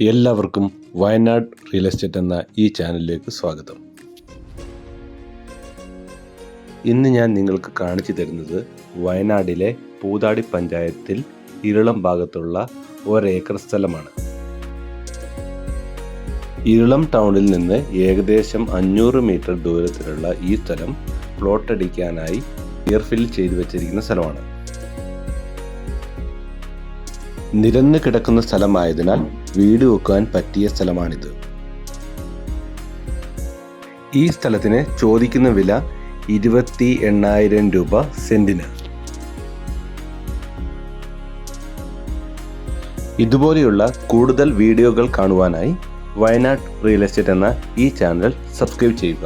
എല്ലാവർക്കും Wayanad real estate എന്ന ഈ ചാനലിലേക്ക് സ്വാഗതം. ഇന്ന് ഞാൻ നിങ്ങൾക്ക് കാണിച്ചു തരുന്നത് വയനാടിലെ പൂതാടി പഞ്ചായത്തിൽ ഇരളം ഭാഗത്തുള്ള ഒരേക്കർ സ്ഥലമാണ്. ഇരളം ടൗണിൽ നിന്ന് ഏകദേശം 500 മീറ്റർ ദൂരത്തിലുള്ള ഈ സ്ഥലം പ്ലോട്ട് അടിക്കാനായി എയർഫിൽ ചെയ്തു വെച്ചിരിക്കുന്ന സ്ഥലമാണ്. നിരന്ന് കിടക്കുന്ന സ്ഥലമായതിനാൽ വീട് വെക്കാൻ പറ്റിയ സ്ഥലമാണിത്. ഈ സ്ഥലത്തിന് ചോദിക്കുന്ന വില 28,000 രൂപ സെന്റിന്. ഇതുപോലെയുള്ള കൂടുതൽ വീഡിയോകൾ കാണുവാനായി വയനാട് റിയൽ എസ്റ്റേറ്റ് എന്ന ഈ ചാനൽ സബ്സ്ക്രൈബ് ചെയ്യുക.